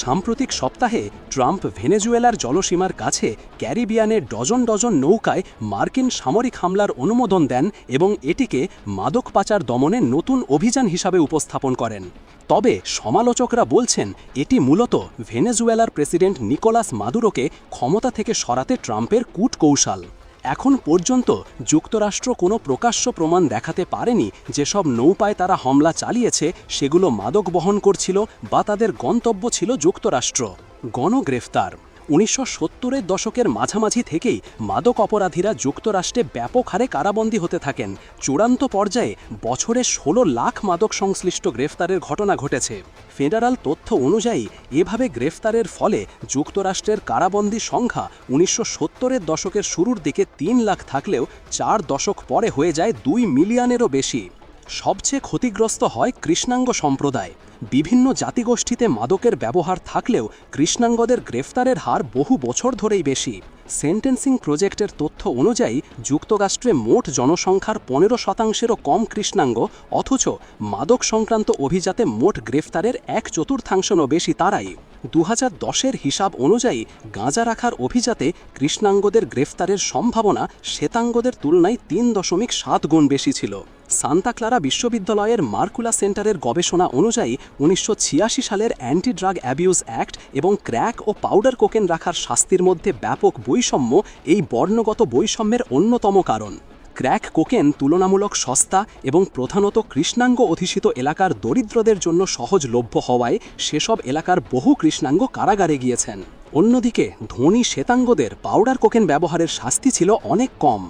সাম্প্রতিক সপ্তাহে ট্রাম্প ভেনেজুয়েলার জলসীমার কাছে ক্যারিবিয়ানের ডজন ডজন নৌকায় মার্কিন সামরিক হামলার অনুমোদন দেন এবং এটিকে মাদক পাচার দমনের নতুন অভিযান হিসাবে উপস্থাপন করেন। তবে সমালোচকরা বলছেন এটি মূলত ভেনেজুয়েলার প্রেসিডেন্ট নিকোলাস মাদুরোকে ক্ষমতা থেকে সরাতে ট্রাম্পের কূটকৌশল। এখন পর্যন্ত যুক্তরাষ্ট্র কোনো প্রকাশ্য প্রমাণ দেখাতে পারেনি যেসব নৌকায় তারা হামলা চালিয়েছে সেগুলো মাদক বহন করছিল বা তাদের গন্তব্য ছিল যুক্তরাষ্ট্র। গণগ্রেফতার 1970-এর দশকের মাঝামাঝি থেকেই মাদক অপরাধীরা যুক্তরাষ্ট্রে ব্যাপক হারে কারাবন্দী হতে থাকেন। চূড়ান্ত পর্যায়ে বছরে 16 লাখ মাদক সংশ্লিষ্ট গ্রেফতারের ঘটনা ঘটেছে। ফেডারাল তথ্য অনুযায়ী এভাবে গ্রেফতারের ফলে যুক্তরাষ্ট্রের কারাবন্দী সংখ্যা 1970-এর দশকের শুরুর দিকে 3 লাখ থাকলেও 4 দশক পরে হয়ে যায় 2 মিলিয়নেরও বেশি। সবচেয়ে ক্ষতিগ্রস্ত হয় কৃষ্ণাঙ্গ সম্প্রদায়। বিভিন্ন জাতিগোষ্ঠীতে মাদকের ব্যবহার থাকলেও কৃষ্ণাঙ্গদের গ্রেফতারের হার বহু বছর ধরেই বেশি। সেন্টেন্সিং প্রজেক্টের তথ্য অনুযায়ী যুক্তরাষ্ট্রে মোট জনসংখ্যার 15%-এরও কম কৃষ্ণাঙ্গ, অথচ মাদক সংক্রান্ত অভিযাতে মোট গ্রেফতারের 1/4 বেশি তারাই। 2010-এর হিসাব অনুযায়ী গাঁজা রাখার অভিযাতে কৃষ্ণাঙ্গদের গ্রেফতারের সম্ভাবনা শ্বেতাঙ্গদের তুলনায় 3.7 গুণ বেশি ছিল। সান্তা ক্লারা বিশ্ববিদ্যালয়ের মার্কুলা সেন্টারের গবেষণা অনুযায়ী 1986 সালের অ্যান্টি ড্রাগ অ্যাবিউজ অ্যাক্ট এবং ক্র্যাক ও পাউডার কোকেন রাখার শাস্তির মধ্যে ব্যাপক বৈষম্য এই বর্ণগত বৈষম্যের অন্যতম কারণ। ক্র্যাক কোকেন তুলনামূলক সস্তা এবং প্রধানত কৃষ্ণাঙ্গ অধিষ্ঠিত এলাকার দরিদ্রদের জন্য সহজলভ্য হওয়ায় সেসব এলাকার বহু কৃষ্ণাঙ্গ কারাগারে গিয়েছেন। অন্যদিকে ধনী শ্বেতাঙ্গদের পাউডার কোকেন ব্যবহারের শাস্তি ছিল অনেক কম।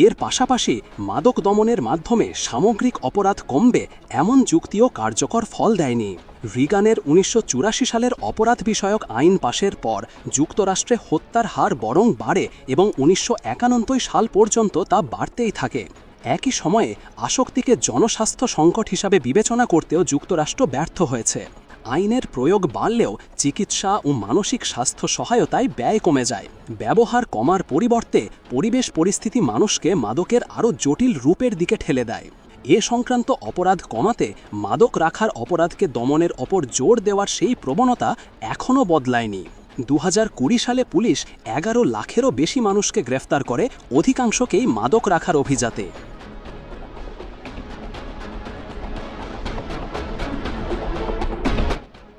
এর পাশাপাশি মাদক দমনের মাধ্যমে সামগ্রিক অপরাধ কমবে এমন যুক্তিও কার্যকর ফল দেয়নি। রিগানের 1984 সালের অপরাধ বিষয়ক আইন পাশের পর যুক্তরাষ্ট্রে হত্যার হার বরং বাড়ে এবং 1991 সাল পর্যন্ত তা বাড়তেই থাকে। একই সময়ে আসক্তিকে জনস্বাস্থ্য সংকট হিসাবে বিবেচনা করতেও যুক্তরাষ্ট্র ব্যর্থ হয়েছে। আইনের প্রয়োগ বাড়লেও চিকিৎসা ও মানসিক স্বাস্থ্য সহায়তায় ব্যয় কমে যায়। ব্যবহার কমার পরিবর্তে পরিবেশ পরিস্থিতি মানুষকে মাদকের আরও জটিল রূপের দিকে ঠেলে দেয়। এ সংক্রান্ত অপরাধ কমাতে মাদক রাখার অপরাধকে দমনের ওপর জোর দেওয়ার সেই প্রবণতা এখনও বদলায়নি। 2020 সালে পুলিশ 11 লাখেরও বেশি মানুষকে গ্রেফতার করে, অধিকাংশকেই মাদক রাখার অভিযাতে।